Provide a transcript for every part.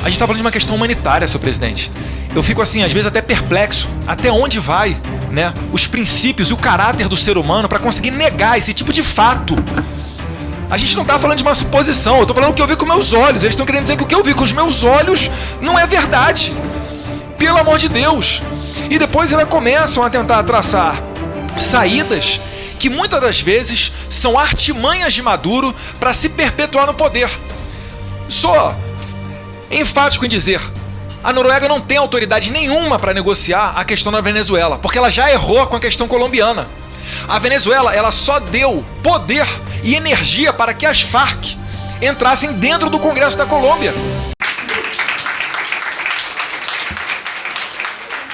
A gente está falando de uma questão humanitária, senhor presidente. Eu fico assim, às vezes até perplexo, até onde vai, né, os princípios e o caráter do ser humano para conseguir negar esse tipo de fato. A gente não está falando de uma suposição, eu estou falando o que eu vi com meus olhos. Eles estão querendo dizer que o que eu vi com os meus olhos não é verdade. Pelo amor de Deus. E depois ainda começam a tentar traçar saídas que muitas das vezes são artimanhas de Maduro para se perpetuar no poder. Sou enfático em dizer, a Noruega não tem autoridade nenhuma para negociar a questão da Venezuela, porque ela já errou com a questão colombiana. A Venezuela, ela só deu poder e energia para que as Farc entrassem dentro do Congresso da Colômbia.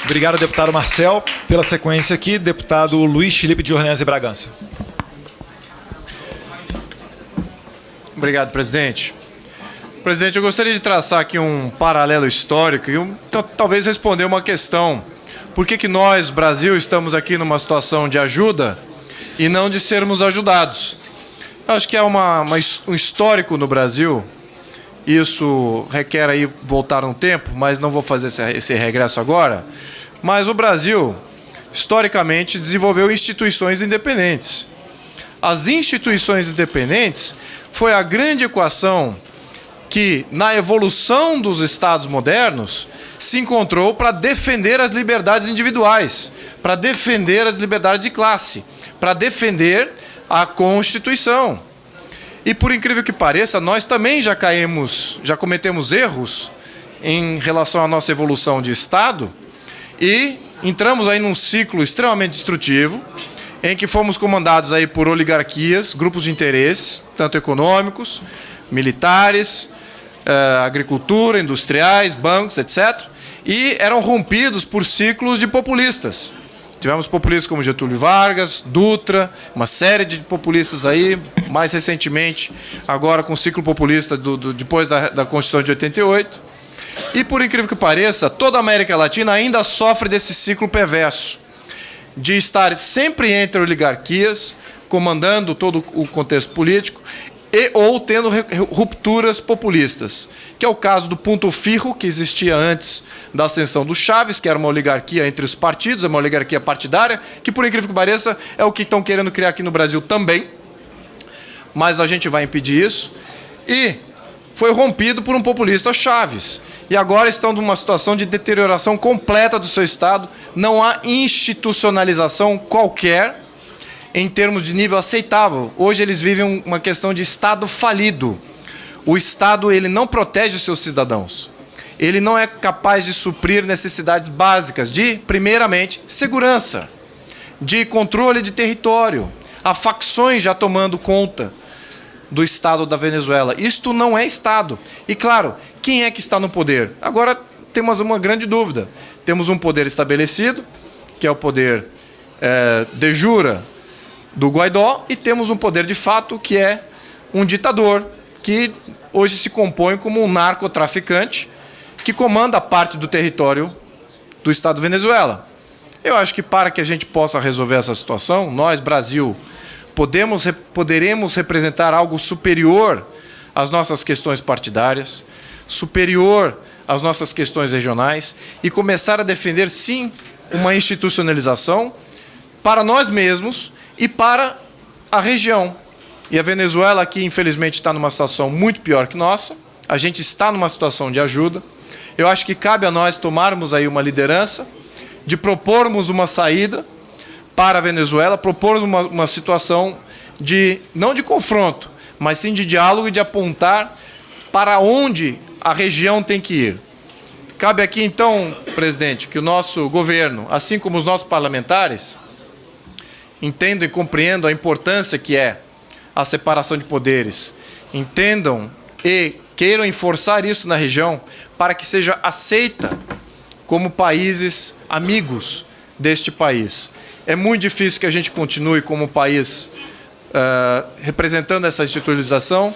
Obrigado, deputado Marcel. Pela sequência aqui, deputado Luiz Felipe de Orleans e Bragança. Obrigado, presidente. Presidente, eu gostaria de traçar aqui um paralelo histórico e talvez responder uma questão. Por que nós, Brasil, estamos aqui numa situação de ajuda e não de sermos ajudados? Eu acho que é um histórico no Brasil. Isso requer aí voltar um tempo, mas não vou fazer esse regresso agora. Mas o Brasil, historicamente, desenvolveu instituições independentes. As instituições independentes foi a grande equação que, na evolução dos Estados modernos, se encontrou para defender as liberdades individuais, para defender as liberdades de classe, para defender a Constituição. E, por incrível que pareça, nós também já cometemos erros em relação à nossa evolução de Estado e entramos aí num ciclo extremamente destrutivo, em que fomos comandados aí por oligarquias, grupos de interesses, tanto econômicos, militares, agricultura, industriais, bancos, etc., e eram rompidos por ciclos de populistas. Tivemos populistas como Getúlio Vargas, Dutra, uma série de populistas aí, mais recentemente, agora com o ciclo populista depois da Constituição de 88. E, por incrível que pareça, toda a América Latina ainda sofre desse ciclo perverso, de estar sempre entre oligarquias, comandando todo o contexto político, ou tendo rupturas populistas, que é o caso do Punto Fijo, que existia antes da ascensão do Chávez, que era uma oligarquia entre os partidos, uma oligarquia partidária, que, por incrível que pareça, é o que estão querendo criar aqui no Brasil também, mas a gente vai impedir isso, e foi rompido por um populista, Chávez, e agora estão numa situação de deterioração completa do seu Estado, não há institucionalização qualquer, em termos de nível aceitável. Hoje eles vivem uma questão de Estado falido. O Estado, ele não protege os seus cidadãos. Ele não é capaz de suprir necessidades básicas de, primeiramente, segurança, de controle de território. Há facções já tomando conta do Estado da Venezuela. Isto não é Estado. E, claro, quem é que está no poder? Agora temos uma grande dúvida. Temos um poder estabelecido, que é o poder de jure do Guaidó, e temos um poder de fato que é um ditador, que hoje se compõe como um narcotraficante que comanda parte do território do Estado de Venezuela. Eu acho que para que a gente possa resolver essa situação, nós, Brasil, poderemos representar algo superior às nossas questões partidárias, superior às nossas questões regionais e começar a defender, sim, uma institucionalização para nós mesmos e para a região. E a Venezuela aqui, infelizmente, está numa situação muito pior que nossa. A gente está numa situação de ajuda. Eu acho que cabe a nós tomarmos aí uma liderança, de propormos uma saída para a Venezuela, propormos uma situação não de confronto, mas sim de diálogo e de apontar para onde a região tem que ir. Cabe aqui, então, presidente, que o nosso governo, assim como os nossos parlamentares, entendam e compreendam a importância que é a separação de poderes, entendam e queiram enforçar isso na região para que seja aceita como países amigos deste país. É muito difícil que a gente continue como país representando essa institucionalização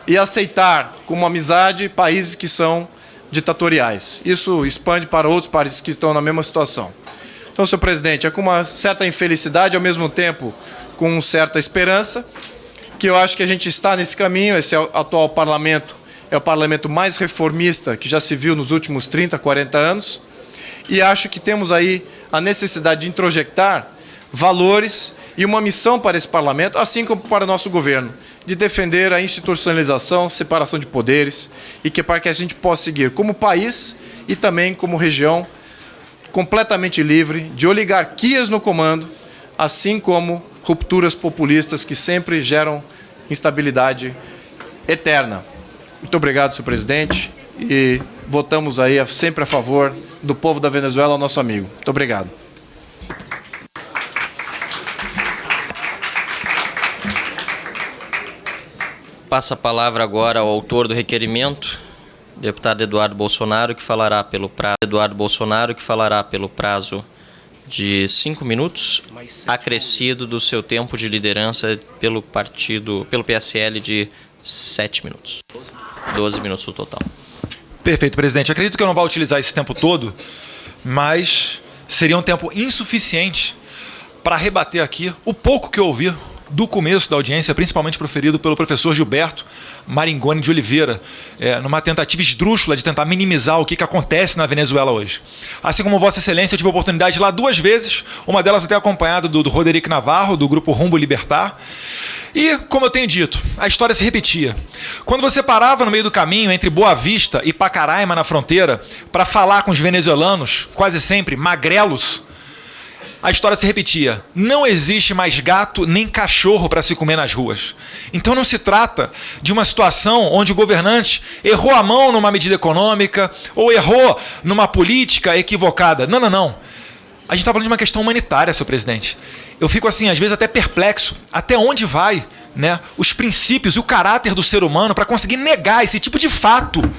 e aceitar como amizade países que são ditatoriais. Isso expande para outros países que estão na mesma situação. Então, senhor presidente, é com uma certa infelicidade, ao mesmo tempo com certa esperança, que eu acho que a gente está nesse caminho. Esse atual parlamento é o parlamento mais reformista que já se viu nos últimos 30, 40 anos. E acho que temos aí a necessidade de introjectar valores e uma missão para esse parlamento, assim como para o nosso governo, de defender a institucionalização, separação de poderes, e que para que a gente possa seguir como país e também como região completamente livre de oligarquias no comando, assim como rupturas populistas que sempre geram instabilidade eterna. Muito obrigado, senhor presidente, e votamos aí sempre a favor do povo da Venezuela, nosso amigo. Muito obrigado. Passa a palavra agora ao autor do requerimento, deputado Eduardo Bolsonaro, que falará pelo prazo de 5 minutos, acrescido do seu tempo de liderança pelo PSL de 7 minutos. 12 minutos no total. Perfeito, presidente. Acredito que eu não vou utilizar esse tempo todo, mas seria um tempo insuficiente para rebater aqui o pouco que eu ouvi do começo da audiência, principalmente proferido pelo professor Gilberto Maringoni de Oliveira, numa tentativa esdrúxula de tentar minimizar o que acontece na Venezuela hoje. Assim como Vossa Excelência, eu tive a oportunidade de ir lá 2 vezes, uma delas até acompanhada do Roderick Navarro, do grupo Rumbo Libertar. E, como eu tenho dito, a história se repetia. Quando você parava no meio do caminho entre Boa Vista e Pacaraima, na fronteira, para falar com os venezuelanos, quase sempre magrelos, a história se repetia. Não existe mais gato nem cachorro para se comer nas ruas. Então não se trata de uma situação onde o governante errou a mão numa medida econômica ou errou numa política equivocada. Não, não, não. A gente está falando de uma questão humanitária, senhor presidente. Eu fico assim, às vezes até perplexo. Até onde vai, né, os princípios e o caráter do ser humano para conseguir negar esse tipo de fato?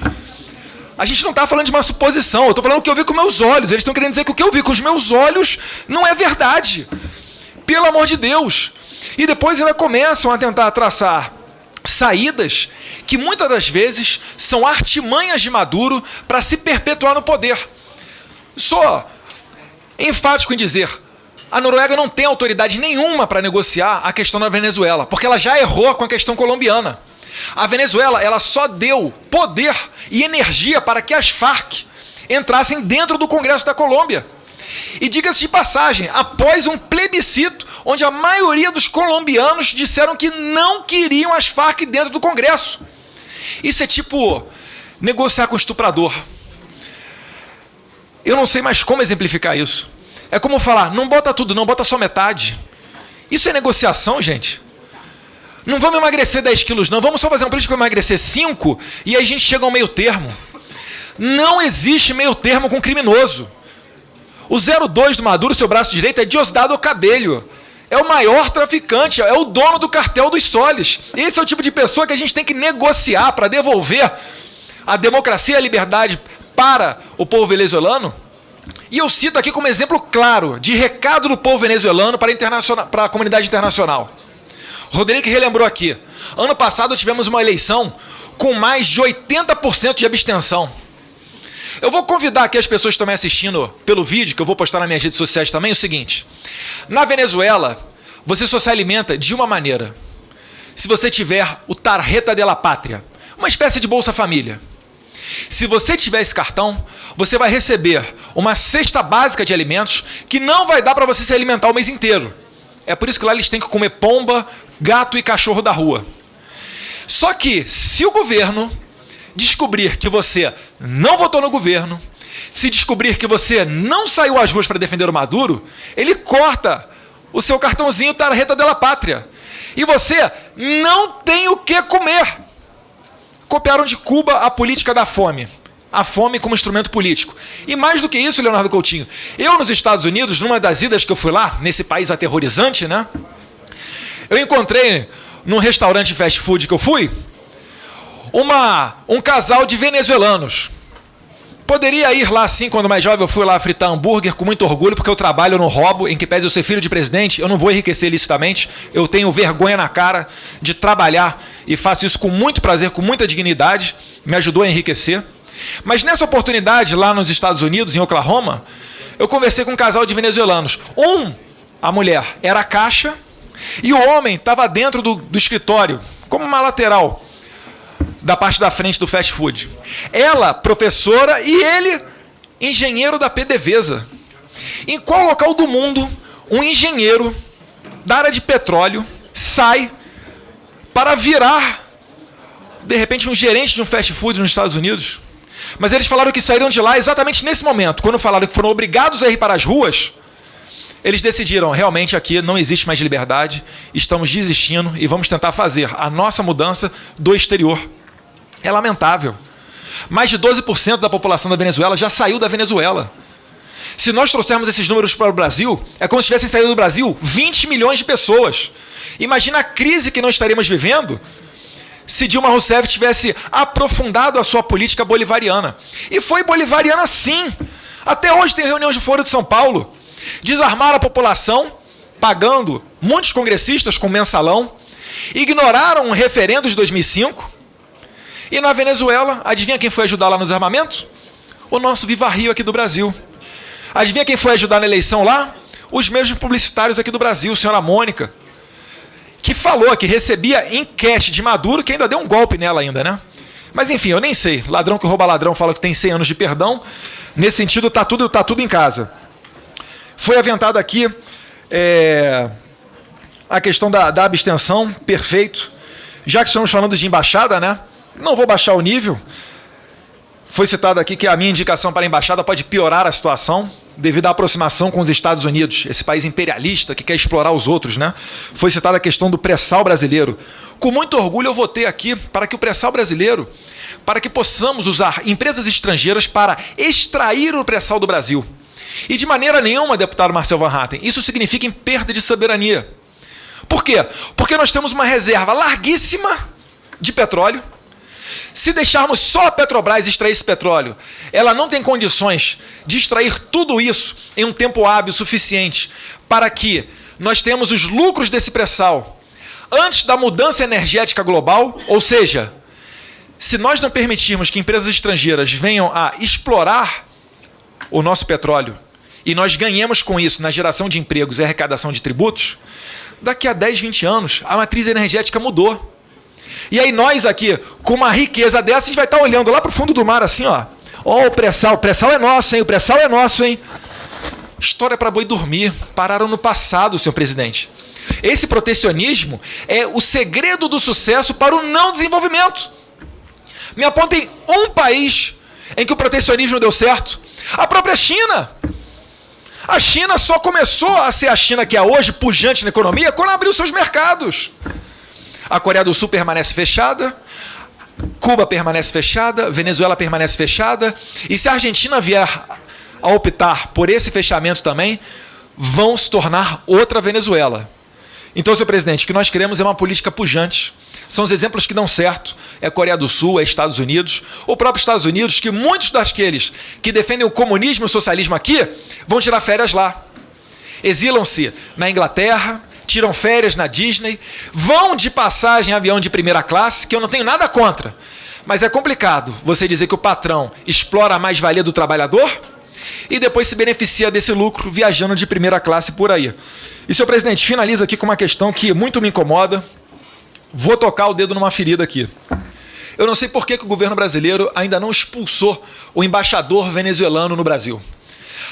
A gente não está falando de uma suposição, eu estou falando o que eu vi com meus olhos. Eles estão querendo dizer que o que eu vi com os meus olhos não é verdade. Pelo amor de Deus. E depois ainda começam a tentar traçar saídas que muitas das vezes são artimanhas de Maduro para se perpetuar no poder. Sou enfático em dizer, a Noruega não tem autoridade nenhuma para negociar a questão da Venezuela, porque ela já errou com a questão colombiana. A Venezuela, ela só deu poder e energia para que as Farc entrassem dentro do Congresso da Colômbia. E diga-se de passagem, após um plebiscito, onde a maioria dos colombianos disseram que não queriam as Farc dentro do Congresso. Isso é tipo negociar com o estuprador. Eu não sei mais como exemplificar isso. É como falar, não bota tudo, não bota só metade. Isso é negociação, gente. Não vamos emagrecer 10 quilos, não. Vamos só fazer um político para emagrecer 5 e aí a gente chega ao meio termo. Não existe meio termo com criminoso. O 02 do Maduro, seu braço direito, é Diosdado Cabello. É o maior traficante, é o dono do cartel dos soles. Esse é o tipo de pessoa que a gente tem que negociar para devolver a democracia e a liberdade para o povo venezuelano. E eu cito aqui como exemplo claro de recado do povo venezuelano para a comunidade internacional. Rodrigo relembrou aqui, ano passado tivemos uma eleição com mais de 80% de abstenção. Eu vou convidar aqui as pessoas que estão me assistindo pelo vídeo, que eu vou postar nas minhas redes sociais também, o seguinte. Na Venezuela, você só se alimenta de uma maneira. Se você tiver o Tarjeta de la Pátria, uma espécie de Bolsa Família. Se você tiver esse cartão, você vai receber uma cesta básica de alimentos que não vai dar para você se alimentar o mês inteiro. É por isso que lá eles têm que comer pomba, gato e cachorro da rua. Só que, se o governo descobrir que você não votou no governo, se descobrir que você não saiu às ruas para defender o Maduro, ele corta o seu cartãozinho Tarjeta de la Pátria. E você não tem o que comer. Copiaram de Cuba a política da fome. A fome como instrumento político. E mais do que isso, Leonardo Coutinho, eu nos Estados Unidos, numa das idas que eu fui lá, nesse país aterrorizante, né? Eu encontrei, num restaurante fast food que eu fui, um casal de venezuelanos. Poderia ir lá sim, quando mais jovem eu fui lá fritar hambúrguer com muito orgulho, porque eu trabalho no roubo, em que pese eu ser filho de presidente, eu não vou enriquecer ilicitamente, eu tenho vergonha na cara de trabalhar e faço isso com muito prazer, com muita dignidade, me ajudou a enriquecer. Mas nessa oportunidade, lá nos Estados Unidos, em Oklahoma, eu conversei com um casal de venezuelanos. A mulher, era a caixa, e o homem estava dentro do escritório, como uma lateral, da parte da frente do fast food. Ela, professora, e ele, engenheiro da PDVSA. Em qual local do mundo um engenheiro da área de petróleo sai para virar, de repente, um gerente de um fast food nos Estados Unidos? Mas eles falaram que saíram de lá exatamente nesse momento. Quando falaram que foram obrigados a ir para as ruas, eles decidiram, realmente aqui não existe mais liberdade, estamos desistindo e vamos tentar fazer a nossa mudança do exterior. É lamentável. Mais de 12% da população da Venezuela já saiu da Venezuela. Se nós trouxermos esses números para o Brasil, é como se tivessem saído do Brasil 20 milhões de pessoas. Imagina a crise que nós estaríamos vivendo se Dilma Rousseff tivesse aprofundado a sua política bolivariana. E foi bolivariana sim. Até hoje tem reunião de Foro de São Paulo. Desarmaram a população, pagando muitos congressistas com mensalão. Ignoraram um referendo de 2005. E na Venezuela, adivinha quem foi ajudar lá no desarmamento? O nosso Viva Rio aqui do Brasil. Adivinha quem foi ajudar na eleição lá? Os mesmos publicitários aqui do Brasil, senhora Mônica, que falou que recebia enquete de Maduro, que ainda deu um golpe nela ainda, né? Mas enfim, eu nem sei. Ladrão que rouba ladrão fala que tem 100 anos de perdão. Nesse sentido, tá tudo em casa. Foi aventada aqui a questão da abstenção, perfeito. Já que estamos falando de embaixada, né? Não vou baixar o nível. Foi citado aqui que a minha indicação para a embaixada pode piorar a situação devido à aproximação com os Estados Unidos, esse país imperialista que quer explorar os outros, né? Foi citada a questão do pré-sal brasileiro. Com muito orgulho eu votei aqui para que o pré-sal brasileiro, para que possamos usar empresas estrangeiras para extrair o pré-sal do Brasil. E de maneira nenhuma, deputado Marcel Van Hatten, isso significa em perda de soberania. Por quê? Porque nós temos uma reserva larguíssima de petróleo. Se deixarmos só a Petrobras extrair esse petróleo, ela não tem condições de extrair tudo isso em um tempo hábil suficiente para que nós tenhamos os lucros desse pré-sal antes da mudança energética global. Ou seja, se nós não permitirmos que empresas estrangeiras venham a explorar o nosso petróleo e nós ganhemos com isso na geração de empregos e arrecadação de tributos, daqui a 10, 20 anos a matriz energética mudou. E aí nós aqui, com uma riqueza dessa, a gente vai estar olhando lá para o fundo do mar assim, ó. Ó, o pré-sal é nosso, hein? O pré-sal é nosso, hein? História para boi dormir. Pararam no passado, senhor presidente. Esse protecionismo é o segredo do sucesso para o não desenvolvimento. Me apontem um país em que o protecionismo deu certo. A própria China. A China só começou a ser a China que é hoje, pujante na economia, quando abriu seus mercados. A Coreia do Sul permanece fechada, Cuba permanece fechada, Venezuela permanece fechada, e se a Argentina vier a optar por esse fechamento também, vão se tornar outra Venezuela. Então, senhor presidente, o que nós queremos é uma política pujante. São os exemplos que dão certo. É a Coreia do Sul, é Estados Unidos. O próprio Estados Unidos, que muitos daqueles que defendem o comunismo e o socialismo aqui, vão tirar férias lá. Exilam-se na Inglaterra, tiram férias na Disney, vão de passagem em avião de primeira classe, que eu não tenho nada contra. Mas é complicado você dizer que o patrão explora a mais-valia do trabalhador e depois se beneficia desse lucro viajando de primeira classe por aí. E, senhor presidente, finaliza aqui com uma questão que muito me incomoda. Vou tocar o dedo numa ferida aqui. Eu não sei por que o governo brasileiro ainda não expulsou o embaixador venezuelano no Brasil.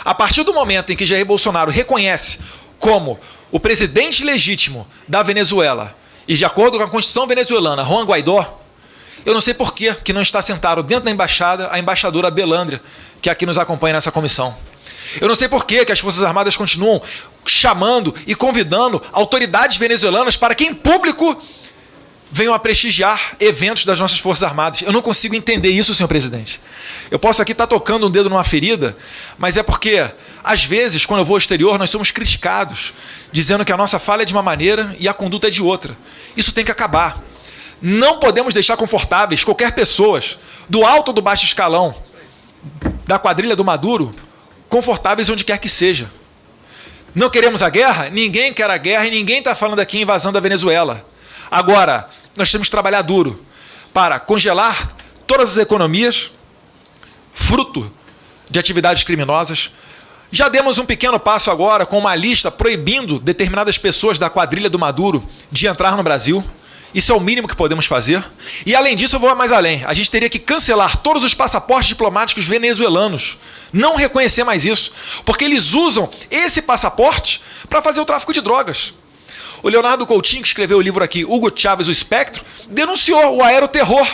A partir do momento em que Jair Bolsonaro reconhece como o presidente legítimo da Venezuela, e de acordo com a Constituição venezuelana, Juan Guaidó, eu não sei por que não está sentado dentro da embaixada a embaixadora Belândria, que aqui nos acompanha nessa comissão. Eu não sei por que as Forças Armadas continuam chamando e convidando autoridades venezuelanas para que em público venham a prestigiar eventos das nossas Forças Armadas. Eu não consigo entender isso, senhor presidente. Eu posso aqui estar tocando um dedo numa ferida, mas é porque, às vezes, quando eu vou ao exterior, nós somos criticados, dizendo que a nossa fala é de uma maneira e a conduta é de outra. Isso tem que acabar. Não podemos deixar confortáveis qualquer pessoa, do alto ou do baixo escalão, da quadrilha do Maduro, confortáveis onde quer que seja. Não queremos a guerra? Ninguém quer a guerra e ninguém está falando aqui em invasão da Venezuela. Agora, nós temos que trabalhar duro para congelar todas as economias, fruto de atividades criminosas. Já demos um pequeno passo agora com uma lista proibindo determinadas pessoas da quadrilha do Maduro de entrar no Brasil. Isso é o mínimo que podemos fazer. E, além disso, eu vou mais além. A gente teria que cancelar todos os passaportes diplomáticos venezuelanos. Não reconhecer mais isso. Porque eles usam esse passaporte para fazer o tráfico de drogas. O Leonardo Coutinho, que escreveu o livro aqui, Hugo Chávez, o Espectro, denunciou o aeroterror.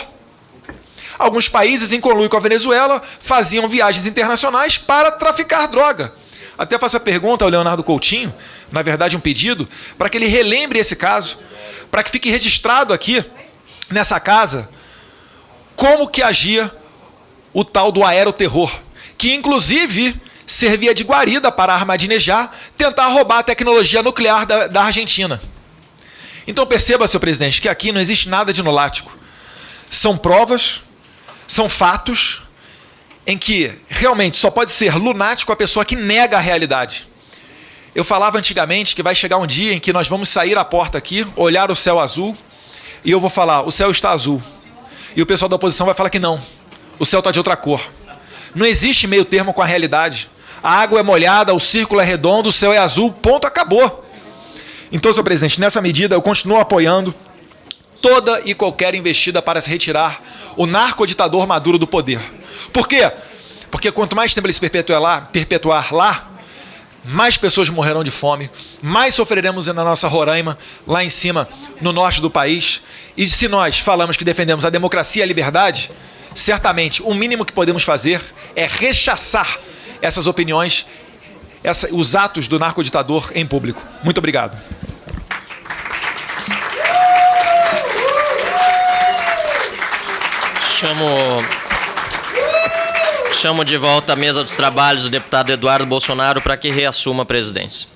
Alguns países, em conluio com a Venezuela, faziam viagens internacionais para traficar droga. Até faço a pergunta ao Leonardo Coutinho, na verdade um pedido, para que ele relembre esse caso, para que fique registrado aqui, nessa casa, como que agia o tal do aeroterror, que inclusive servia de guarida para Ahmadinejad tentar roubar a tecnologia nuclear da Argentina. Então perceba, senhor presidente, que aqui não existe nada de nolático. São provas, são fatos, em que realmente só pode ser lunático a pessoa que nega a realidade. Eu falava antigamente que vai chegar um dia em que nós vamos sair à porta aqui, olhar o céu azul, e eu vou falar, o céu está azul. E o pessoal da oposição vai falar que não, o céu está de outra cor. Não existe meio termo com a realidade. A água é molhada, o círculo é redondo, o céu é azul, ponto, acabou. Então, senhor presidente, nessa medida eu continuo apoiando toda e qualquer investida para se retirar o narcoditador Maduro do poder. Por quê? Porque quanto mais tempo ele se perpetuar lá, mais pessoas morrerão de fome, mais sofreremos na nossa Roraima, lá em cima, no norte do país. E se nós falamos que defendemos a democracia e a liberdade, certamente o mínimo que podemos fazer é rechaçar essas opiniões, os atos do narcoditador em público. Muito obrigado. Chamo de volta à mesa dos trabalhos o deputado Eduardo Bolsonaro para que reassuma a presidência.